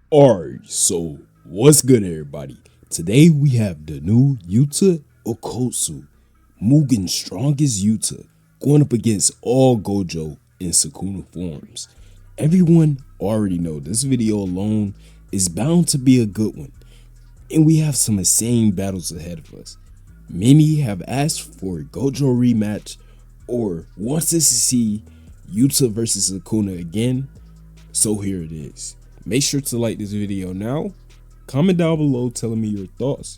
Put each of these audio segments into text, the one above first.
Alright, so what's good, everybody? Today we have the new Yuta Okkotsu, Mugen's strongest Yuta, going up against all Gojo in Sukuna forms. Everyone already know this video alone is bound to be a good one, and we have some insane battles ahead of us. Many have asked for a Gojo rematch or wants us to see Yuta versus Sukuna again, so here it is. Make sure to like this video now, comment down below telling me your thoughts,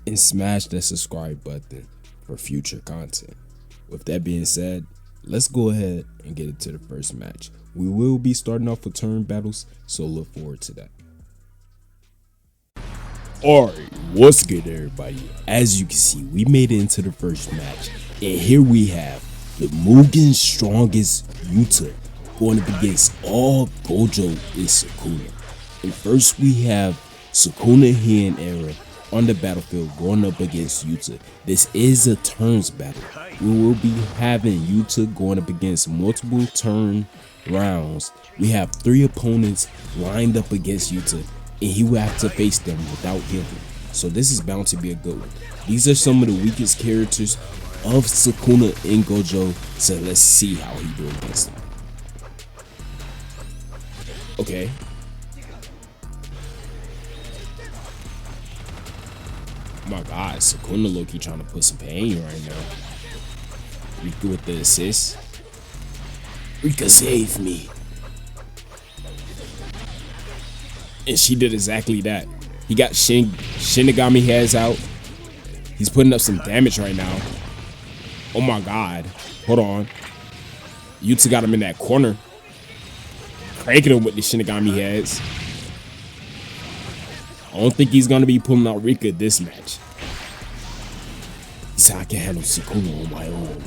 and smash that subscribe button for future content. With that being said, let's go ahead and get into the first match. We will be starting off with turn battles, so look forward to that. Alright, what's good, everybody? As you can see, we made it into the first match, and here we have the Mugen's strongest Yuta going up against all Gojo and Sukuna. And first we have Sukuna Hen era on the battlefield going up against Yuta. This is a turns battle. We will be having Yuta going up against multiple turn rounds. We have 3 opponents lined up against Yuta, and he will have to face them without healing. So this is bound to be a good one. These are some of the weakest characters of Sukuna and Gojo, so let's see how he do against them. Okay. Oh my god, Sukuna low-key trying to put some pain right now. Rika with the assist. Rika save me. And she did exactly that. He got Shinigami heads out. He's putting up some damage right now. Oh my god. Hold on. Yuta got him in that corner. Cranking him with the Shinigami heads. I don't think he's gonna be pulling out Rika this match. He said I can handle Sukuna on my own.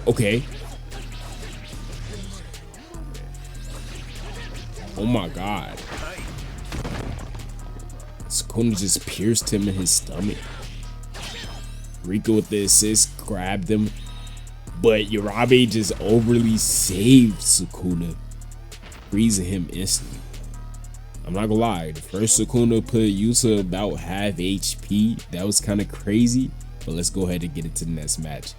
Okay. Oh my god. Sukuna just pierced him in his stomach. Rika with the assist grabbed him, but Urabe just overly saved Sukuna, freezing him instantly. I'm not gonna lie, the first Sukuna put Yuta about half HP. That was kind of crazy, but let's go ahead and get into the next match.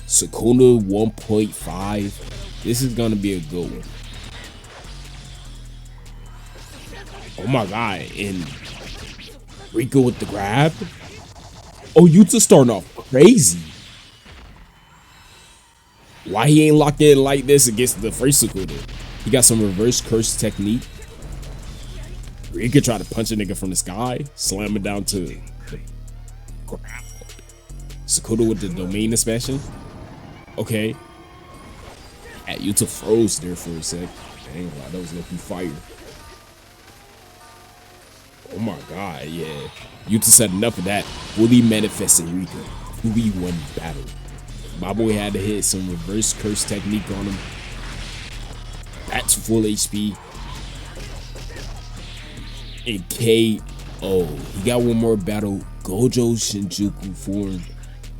Sukuna 1.5. This is gonna be a good one. Oh my god, and Rika with the grab. Oh, Yuta starting off crazy. Why he ain't locked in like this against the first Sukuna? He got some reverse curse technique. Rika tried to punch a nigga from the sky, slam it down to the ground. Sukuna with the domain expansion. Okay. Yuta froze there for a sec. Dang, wow, that was looking fire. Oh my god, yeah. Yuta said enough of that. Fully manifested Rika. 2v1 battle. My boy had to hit some reverse curse technique on him. That's full HP. And KO. He got one more battle. Gojo Shinjuku form.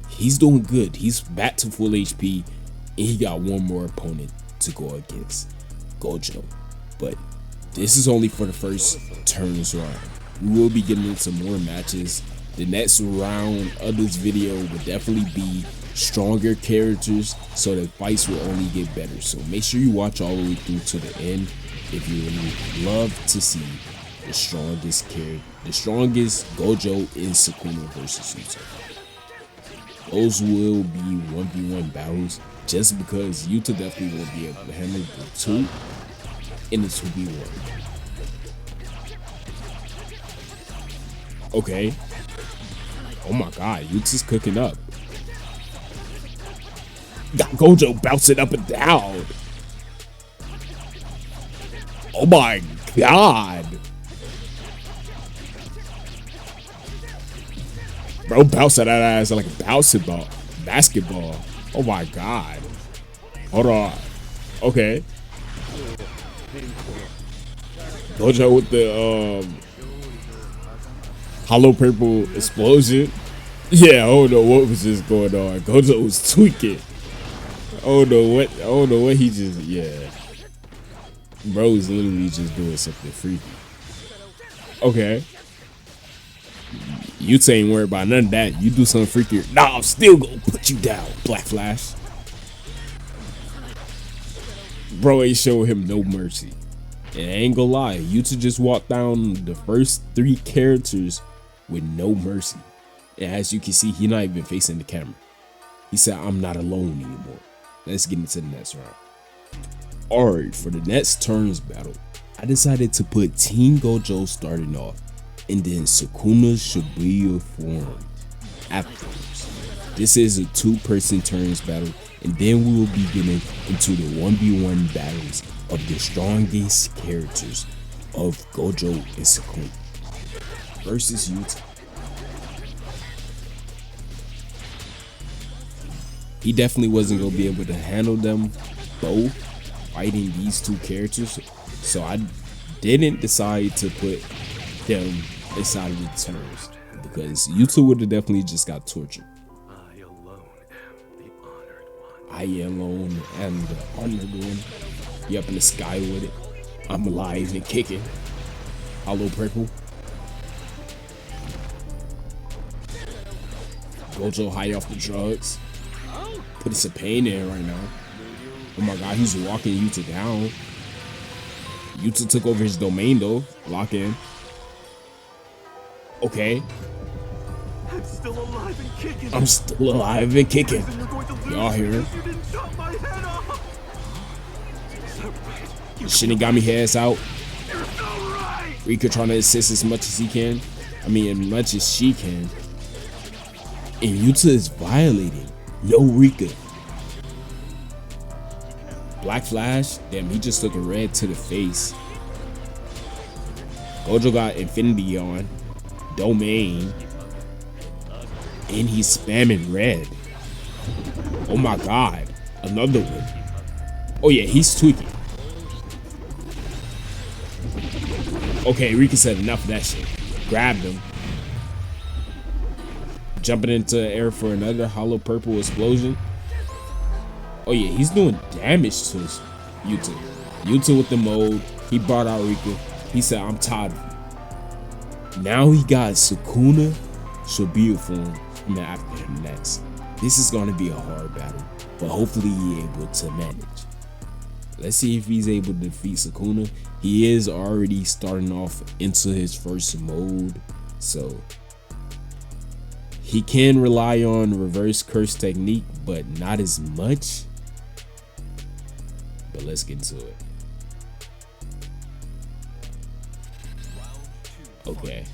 He's doing good. He's back to full HP. And he got one more opponent to go against Gojo. But this is only for the first turns round. We will be getting into more matches. The next round of this video will definitely be stronger characters, so the fights will only get better. So make sure you watch all the way through to the end if you would love to see the strongest character, the strongest Gojo and Sukuna versus Yuta. Those will be 1v1 battles, just because Yuta definitely will be able to handle the 2 in the 2v1. Okay. Oh my god, Yuta's cooking up. Got Gojo bouncing up and down. Oh my god. Bro bouncing that ass like a bouncing ball. Basketball. Oh my god. Hold on. Okay. Gojo with the hollow purple explosion. Yeah, I don't know what was just going on. Gojo was tweaking. I don't know what he just, yeah. Bro is literally just doing something freaky. Okay. You ain't worried about none of that. You do something freakier. Nah, I'm still gonna put you down, Black Flash. Bro ain't show him no mercy. And I ain't gonna lie, Yuta just walked down the first 3 characters with no mercy. And as you can see, he not even facing the camera. He said, I'm not alone anymore. Let's get into the next round. Alright, for the next turns battle, I decided to put Team Gojo starting off, and then Sukuna Shibuya formed afterwards. This is a 2-person turns battle, and then we will be getting into the 1v1 battles of the strongest characters of Gojo and Sukuna versus Yuta. He definitely wasn't gonna be able to handle them both fighting these 2 characters, so I didn't decide to put them inside of the turns because Yuta would have definitely just got tortured. I alone am the honored one. He up in the sky with it. I'm alive and kicking. Hollow purple. Gojo high off the drugs. Putting some pain in right now. Oh my god, he's walking Yuta down. Yuta took over his domain though. Lock in. Okay. I'm still alive and kicking. I'm still alive and kicking. Y'all hear? Shinigami heads out. Rika trying to assist as much as he can. I mean, as much as she can. And Yuta is violating. No Rika. Black Flash, damn, he just took a red to the face. Gojo got Infinity on. Domain. And he's spamming red. Oh my god. Another one. Oh yeah, he's tweaking. Okay, Rika said enough of that shit. Grabbed him. Jumping into the air for another hollow purple explosion. Oh yeah, he's doing damage to Yuta. Yuta with the mode. He brought out Rika. He said, I'm tired of you. Now he got Sukuna Shibuya form coming after him next. This is going to be a hard battle, but hopefully he's able to manage. Let's see if he's able to defeat Sukuna. He is already starting off into his first mode, so he can rely on reverse curse technique, but not as much. But let's get into it. Okay.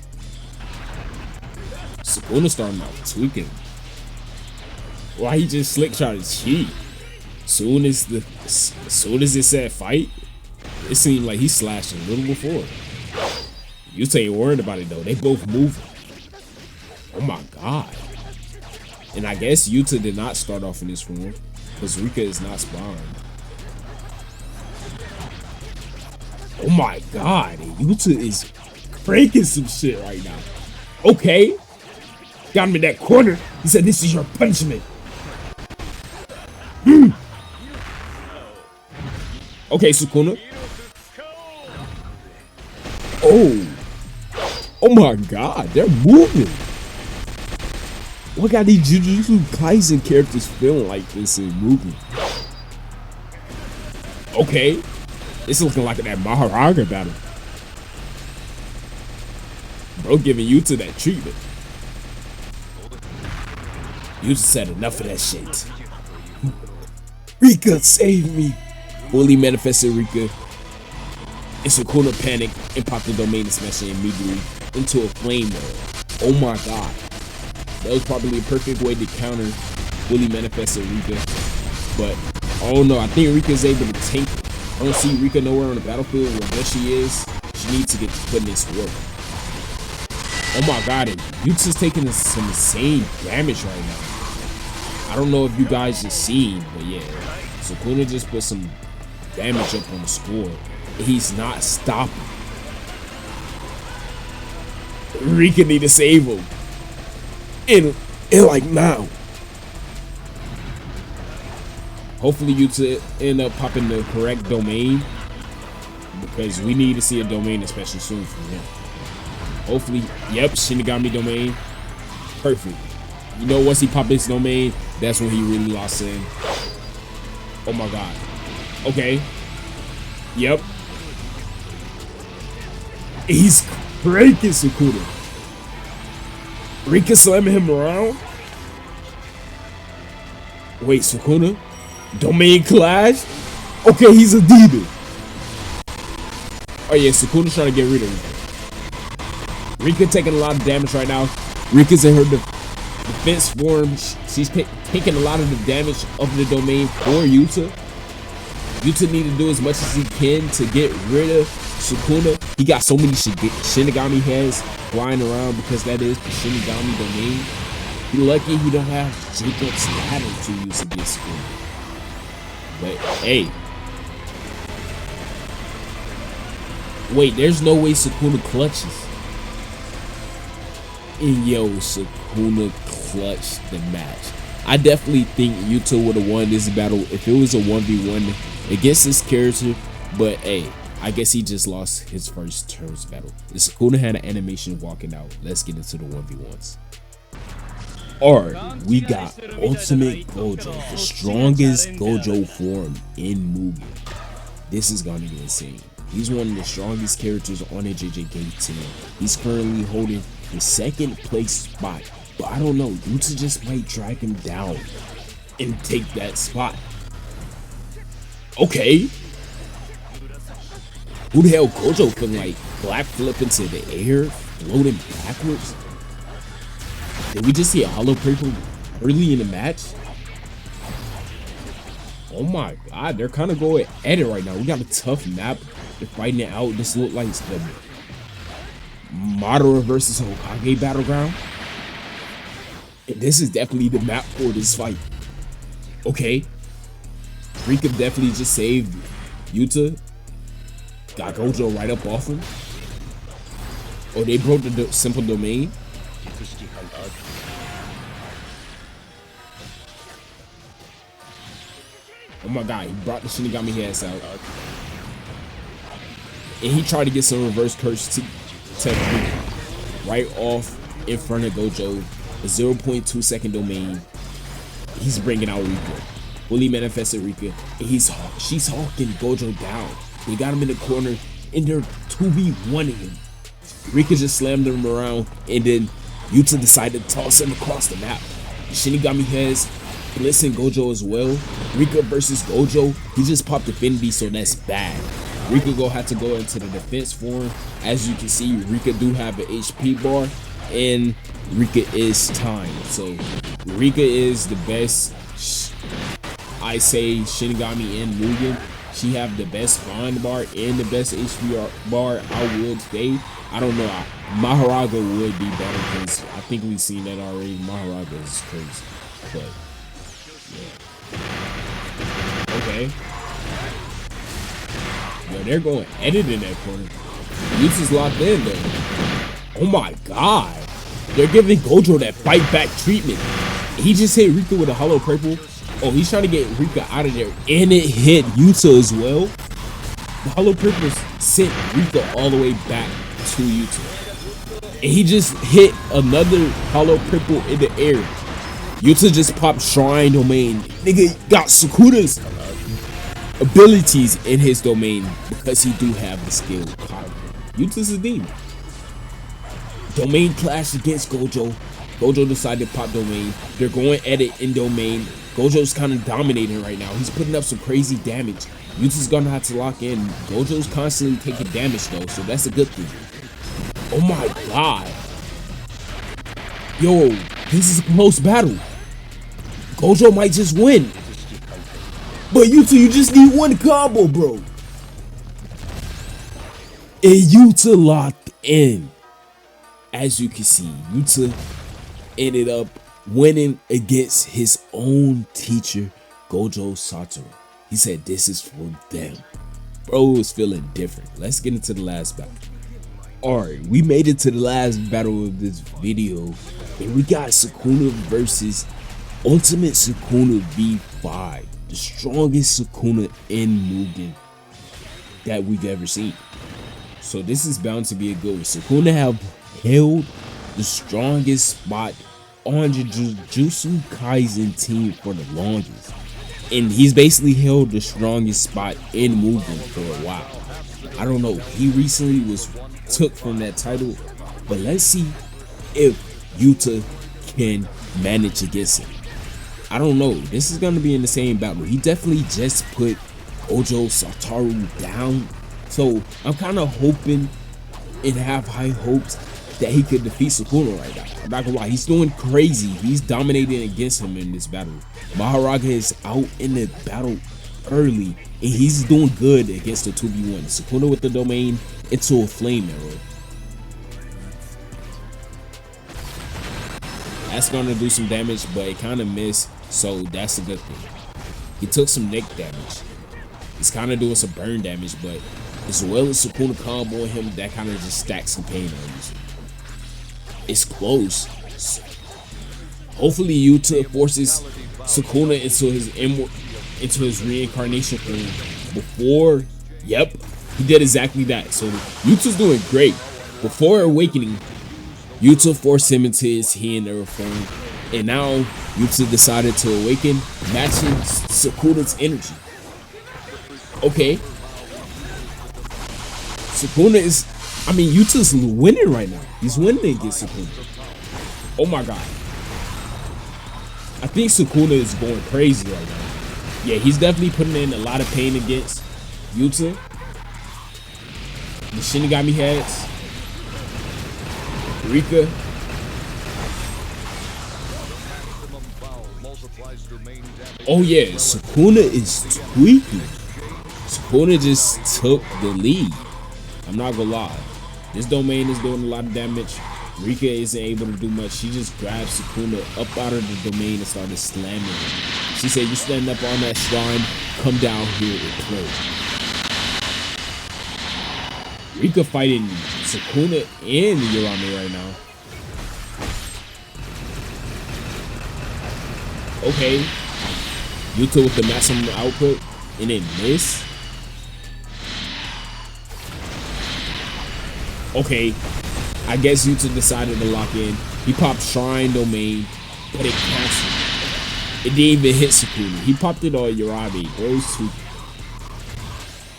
Sukuna starting out tweaking. Why he just slick trying to cheat? Soon as it said fight, it seemed like he slashed a little before. Yuta ain't worried about it though. They both moving. Oh my god. And I guess Yuta did not start off in this form because Rika is not spawned. Oh my god. Yuta is breaking some shit right now. Okay. Got him in that corner. He said, this is your punishment. Okay, Sukuna. Oh. Oh my god, they're moving. What got these Jujutsu Kaisen characters feeling like this and moving? Okay. It's looking like that Maharaga battle. Bro giving Yuta that treatment. Yuta said enough of that shit. Rika, save me. Fully manifested Rika. And Sukuna panicked and popped the domain smashing immediately into a flame wall. Oh my god. That was probably a perfect way to counter fully manifested Rika. But I don't know. I think Rika's able to tank it. I don't see Rika nowhere on the battlefield. Where she is, she needs to get to putting this work. Oh my god, and Yuta's taking some insane damage right now. I don't know if you guys just seen, but yeah. Sukuna just put some damage up on the score. He's not stopping. Rika need to save him. And like now. Hopefully Yuta end up popping the correct domain. because we need to see a domain, especially soon from him. Hopefully, yep, Shinigami domain. Perfect. You know, once he popped his domain, that's when he really lost in. Oh my god. Okay. Yep. He's breaking Sukuna. Rika slamming him around. Wait, Sukuna? Domain clash? Okay, he's a demon. Oh yeah, Sukuna's trying to get rid of him. Rika taking a lot of damage right now. Rika's in her defense form. She's taking a lot of the damage of the domain for Yuta. Yuta need to do as much as he can to get rid of Sukuna. He got so many Shinigami heads flying around because that is the Shinigami domain. He lucky he don't have Jacob's ladder to use against Sukuna. But hey. Wait, there's no way Sukuna clutches. And yo, Sukuna clutched the match. I definitely think Yuta would have won this battle if it was a 1v1 against this character. But hey, I guess he just lost his first turns battle. The Sukuna had an animation walking out. Let's get into the 1v1s. Alright, we got Ultimate Gojo, the strongest Gojo form in Mugen. This is gonna be insane. He's one of the strongest characters on the JJK team. He's currently holding the second place spot, but I don't know, Yuta just might drag him down and take that spot. Okay. Who the hell Gojo feeling like black flip into the air, floating backwards? Did we just see a hollow purple early in the match? Oh my god, they're kind of going at it right now. We got a tough map. They're fighting it out. This looks like the Madara versus Hokage battleground. And this is definitely the map for this fight. Okay. Rika definitely just saved Yuta. Got Gojo right up off him. Oh, they broke the simple domain. Oh my god, he brought the Shinigami heads out. And he tried to get some reverse curse technique right off in front of Gojo. A 0.2 second domain. He's bringing out Rika. Fully manifested Rika. And she's hawking Gojo down. They got him in the corner and they're 2v1ing him. Rika just slammed him around and then Yuta decided to toss him across the map. Shinigami heads blitzing Gojo as well. Rika versus Gojo. He just popped Affinity, so that's bad. Rika gonna have to go into the defense form. As you can see, Rika do have an HP bar and Rika is timed. So Rika is the best, I say, Shinigami in Mugen. She have the best Bond bar and the best HP bar. I would say. I don't know. Maharaga would be better because I think we've seen that already. Maharaga is crazy. But yeah. Okay. Yo, they're going edit in that corner. Yuta's locked in though. Oh my god. They're giving Gojo that fight back treatment. He just hit Rika with a hollow purple. Oh, he's trying to get Rika out of there. And it hit Yuta as well. The hollow purple sent Rika all the way back to Yuta. And he just hit another hollow purple in the air. Yuta just popped Shrine Domain. Nigga got Sukuna's abilities in his domain because he do have the skill. Yuta's a demon. Domain clash against Gojo. Gojo decided to pop domain. They're going at it in domain. Gojo's kind of dominating right now. He's putting up some crazy damage. Yuta's gonna have to lock in. Gojo's constantly taking damage though, so that's a good thing. Oh my god. Yo, this is a close battle. Gojo might just win. But Yuta, you just need one combo, bro. And Yuta locked in. As you can see, Yuta ended up winning against his own teacher, Gojo Satoru. He said this is for them. Bro was feeling different. Let's get into the last battle. Alright, we made it to the last battle of this video. And we got Sukuna versus Ultimate Sukuna V5. The strongest Sukuna in Mugen. that we've ever seen. So this is bound to be a good one. Sukuna have held the strongest spot on the Jujutsu Kaisen team for the longest. And he's basically held the strongest spot in Mugen for a while. I don't know, he recently was took from that title, but let's see if Yuta can manage against him. I don't know, this is gonna be in the same battle. He definitely just put Gojo Satoru down, so I'm kind of hoping and have high hopes that he could defeat Sukuna right now. I'm not gonna lie, he's doing crazy. He's dominating against him in this battle. Maharaga is out in the battle early, and he's doing good against the 2v1. Sukuna with the domain into a flame arrow. That's gonna do some damage, but it kind of missed, so that's a good thing. He took some neck damage. He's kind of doing some burn damage, but as well as Sukuna comboing him, that kind of just stacks some pain on you. It's close. Hopefully Yuta forces Sukuna into his reincarnation form before. Yep, he did exactly that. So Yuta's doing great. Before awakening, Yuta forced him into his hand arrow form, and now Yuta decided to awaken, matching Sukuna's energy. Okay, Sukuna is, Yuta's winning right now. He's winning against Sukuna. Oh my god. I think Sukuna is going crazy right now. Yeah, he's definitely putting in a lot of pain against Yuta. The Shinigami heads. Rika. Oh yeah, Sukuna is tweaking. Sukuna just took the lead. I'm not gonna lie. This domain is doing a lot of damage. Rika isn't able to do much. She just grabbed Sukuna up out of the domain and started slamming him. She said, "You stand up on that shrine, come down here and play." Rika fighting Sukuna and Yorame right now. Okay. Yuta with the maximum output and it missed. Okay, I guess Yuta decided to lock in. He popped Shrine Domain, but it canceled. It didn't even hit Sukuna. He popped it on Urabe. Those two.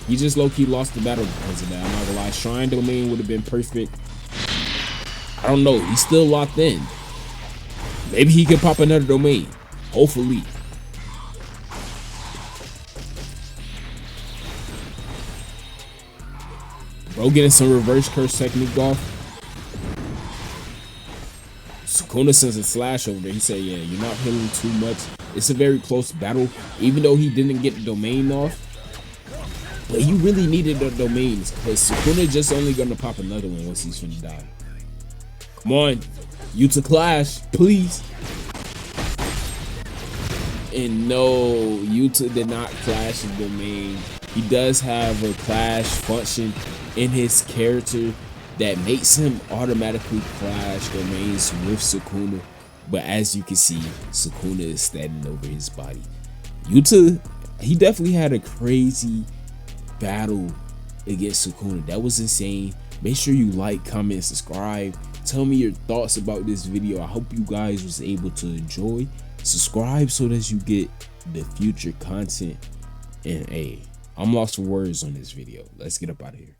He just low-key lost the battle because of that. I'm not gonna lie. Shrine Domain would have been perfect. I don't know. He's still locked in. Maybe he could pop another domain. Hopefully. Bro getting some reverse curse technique off. Sukuna sends a slash over there. He said, yeah, you're not healing too much. It's a very close battle. Even though he didn't get the domain off. But he really needed the domains. Because Sukuna just only going to pop another one once he's finna die. Come on. Yuta clash, please. And no, Yuta did not clash the domain. He does have a clash function in his character that makes him automatically clash domains with Sukuna. But as you can see, Sukuna is standing over his body. Yuta, he definitely had a crazy battle against Sukuna. That was insane. Make sure you like, comment, subscribe. Tell me your thoughts about this video. I hope you guys was able to enjoy. Subscribe so that you get the future content. And hey, I'm lost for words on this video. Let's get up out of here.